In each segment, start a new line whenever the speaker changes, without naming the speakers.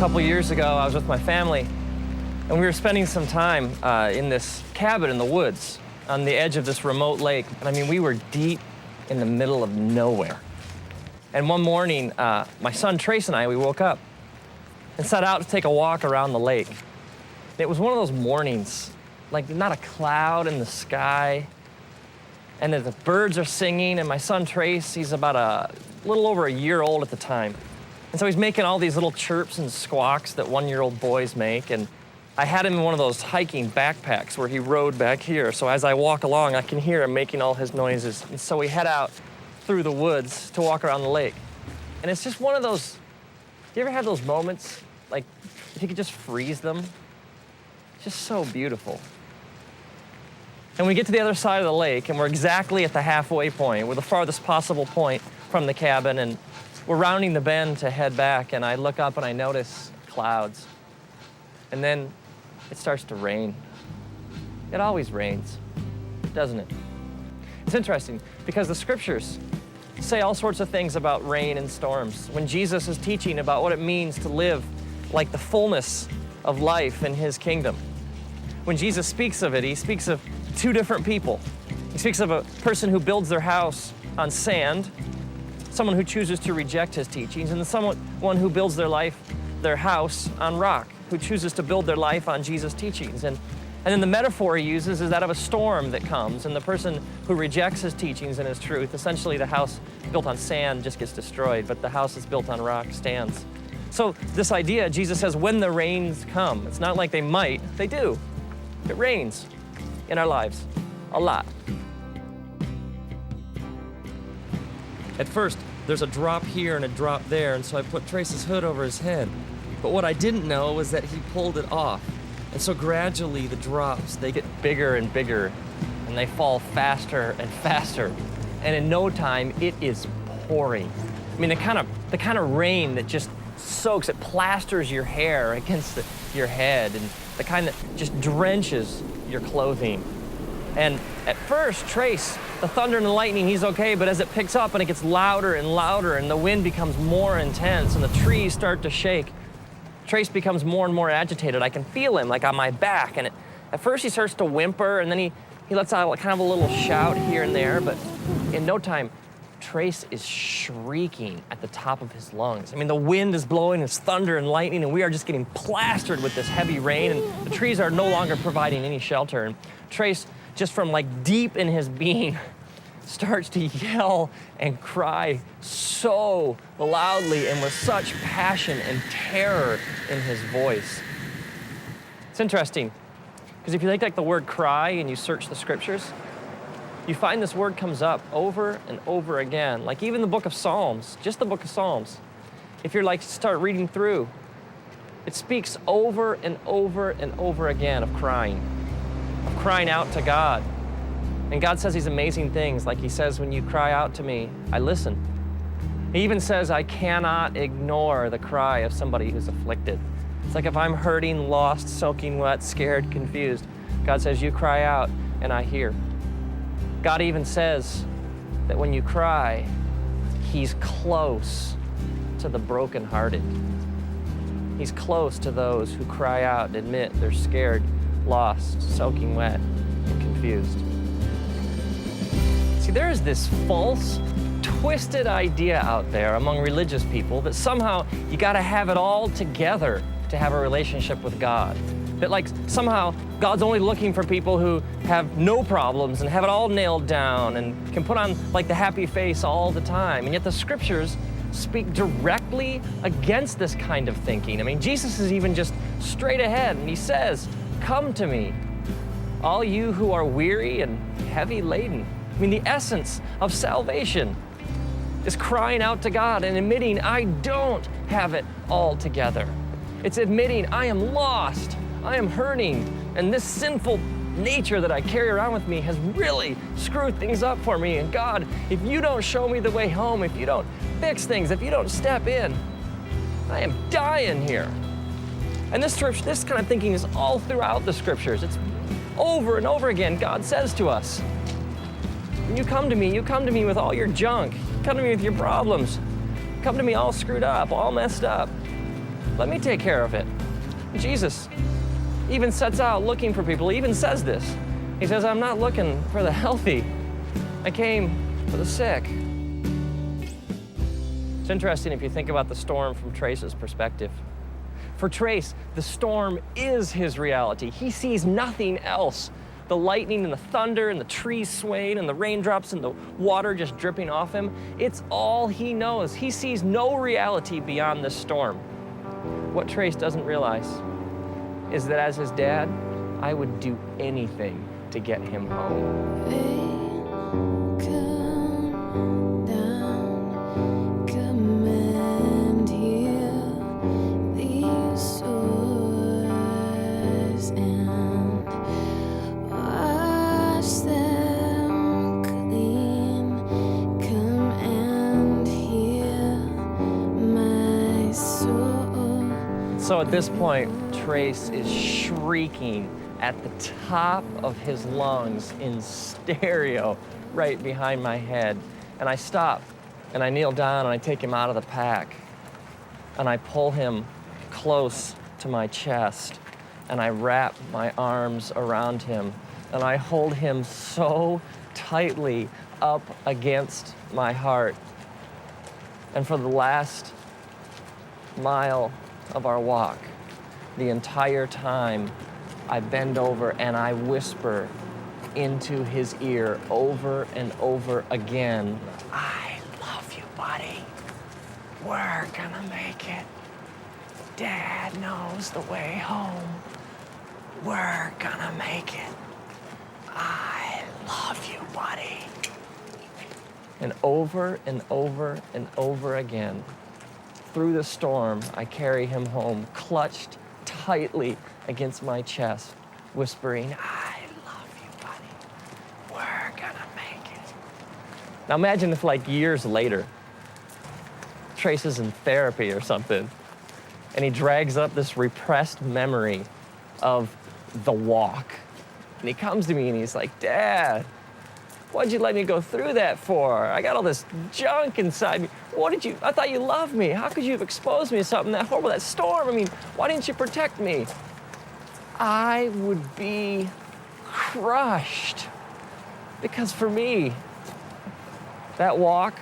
couple years ago, I was with my family, and we were spending some time in this cabin in the woods on the edge of this remote lake. And I mean, we were deep in the middle of nowhere. And one morning, my son Trace and I, we woke up and set out to take a walk around the lake. It was one of those mornings, like not a cloud in the sky, and the birds are singing, and my son Trace, he's about a little over a year old at the time. And so he's making all these little chirps and squawks that one-year-old boys make. And I had him in one of those hiking backpacks where he rode back here. So as I walk along, I can hear him making all his noises. And so we head out through the woods to walk around the lake. And it's just one of those, do you ever have those moments, like if you could just freeze them? It's just so beautiful. And we get to the other side of the lake, and we're exactly at the halfway point. We're the farthest possible point from the cabin, and we're rounding the bend to head back, and I look up and I notice clouds. And then it starts to rain. It always rains, doesn't it? It's interesting because the scriptures say all sorts of things about rain and storms. When Jesus is teaching about what it means to live like the fullness of life in his kingdom, when Jesus speaks of it, he speaks of two different people. He speaks of a person who builds their house on sand, someone who chooses to reject his teachings, and someone who builds their house on rock, who chooses to build their life on Jesus' teachings. And then the metaphor he uses is that of a storm that comes, and the person who rejects his teachings and his truth, essentially the house built on sand just gets destroyed, but the house that's built on rock stands. So this idea, Jesus says, when the rains come, it's not like they might, they do. It rains in our lives, a lot. At first, there's a drop here and a drop there, and so I put Trace's hood over his head. But what I didn't know was that he pulled it off. And so gradually the drops, they get bigger and bigger, and they fall faster and faster. And in no time, it is pouring. I mean, the kind of rain that just soaks, it plasters your hair against your head, and the kind that just drenches your clothing. And at first, Trace, the thunder and the lightning, he's okay, but as it picks up and it gets louder and louder and the wind becomes more intense and the trees start to shake, Trace becomes more and more agitated. I can feel him like on my back. And at first he starts to whimper, and then he lets out kind of a little shout here and there, but in no time, Trace is shrieking at the top of his lungs. I mean, the wind is blowing, it's thunder and lightning, and we are just getting plastered with this heavy rain, and the trees are no longer providing any shelter. And Trace, just from like deep in his being, starts to yell and cry so loudly and with such passion and terror in his voice. It's interesting, because if you take like the word cry and you search the scriptures, you find this word comes up over and over again. Like even the book of Psalms, just the book of Psalms. If you're like start reading through, it speaks over and over and over again of crying out to God. And God says these amazing things, like he says, when you cry out to me, I listen. He even says, I cannot ignore the cry of somebody who's afflicted. It's like if I'm hurting, lost, soaking wet, scared, confused, God says, you cry out and I hear. God even says that when you cry, he's close to the brokenhearted. He's close to those who cry out and admit they're scared, lost, soaking wet, and confused. See, there is this false, twisted idea out there among religious people that somehow you gotta have it all together to have a relationship with God. That like somehow God's only looking for people who have no problems and have it all nailed down and can put on like the happy face all the time. And yet the scriptures speak directly against this kind of thinking. I mean, Jesus is even just straight ahead and he says, come to me, all you who are weary and heavy laden. I mean, the essence of salvation is crying out to God and admitting I don't have it all together. It's admitting I am lost, I am hurting, and this sinful nature that I carry around with me has really screwed things up for me. And God, if you don't show me the way home, if you don't fix things, if you don't step in, I am dying here. And this kind of thinking is all throughout the scriptures. It's over and over again. God says to us, when you come to me with all your junk. You come to me with your problems. You come to me all screwed up, all messed up. Let me take care of it. Jesus even sets out looking for people. He even says this. He says, I'm not looking for the healthy. I came for the sick. It's interesting if you think about the storm from Trace's perspective. For Trace, the storm is his reality. He sees nothing else. The lightning and the thunder and the trees swaying and the raindrops and the water just dripping off him, it's all he knows. He sees no reality beyond this storm. What Trace doesn't realize is that as his dad, I would do anything to get him home. So at this point, Trace is shrieking at the top of his lungs in stereo right behind my head. And I stop, and I kneel down, and I take him out of the pack, and I pull him close to my chest, and I wrap my arms around him, and I hold him so tightly up against my heart. And for the last mile of our walk, the entire time, I bend over and I whisper into his ear over and over again, I love you, buddy. We're gonna make it. Dad knows the way home. We're gonna make it. I love you, buddy. And over and over and over again, through the storm, I carry him home, clutched tightly against my chest, whispering, I love you, buddy. We're gonna make it. Now imagine if, like, years later, Trace is in therapy or something, and he drags up this repressed memory of the walk. And he comes to me and he's like, Dad, why'd you let me go through that for? I got all this junk inside me. I thought you loved me. How could you have exposed me to something that horrible, that storm? I mean, why didn't you protect me? I would be crushed. Because for me, that walk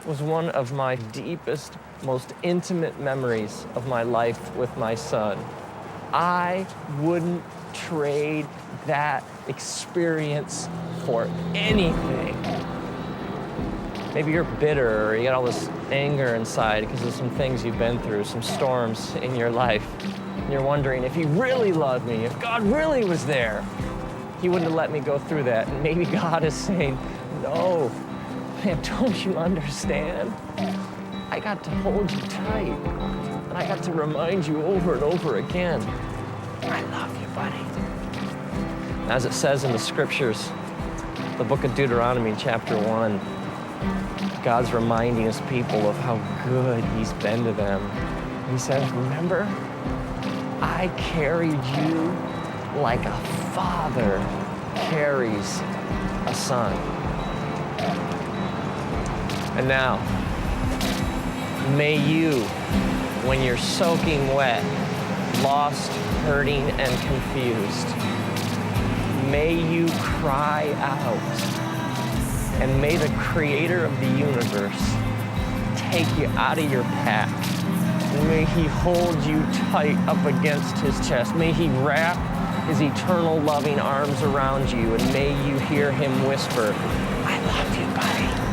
was one of my deepest, most intimate memories of my life with my son. I wouldn't trade that experience for anything. Maybe you're bitter or you got all this anger inside because of some things you've been through, some storms in your life. And you're wondering if he really loved me, if God really was there, he wouldn't have let me go through that. And maybe God is saying, no, man, don't you understand? I got to hold you tight, and I got to remind you over and over again, I love you, buddy. As it says in the scriptures, the book of Deuteronomy, chapter 1, God's reminding his people of how good he's been to them. He says, remember, I carried you like a father carries a son. And now, may you, when you're soaking wet, lost, hurting, and confused, may you cry out, and may the creator of the universe take you out of your pack. And may he hold you tight up against his chest. May he wrap his eternal loving arms around you, and may you hear him whisper, I love you, buddy.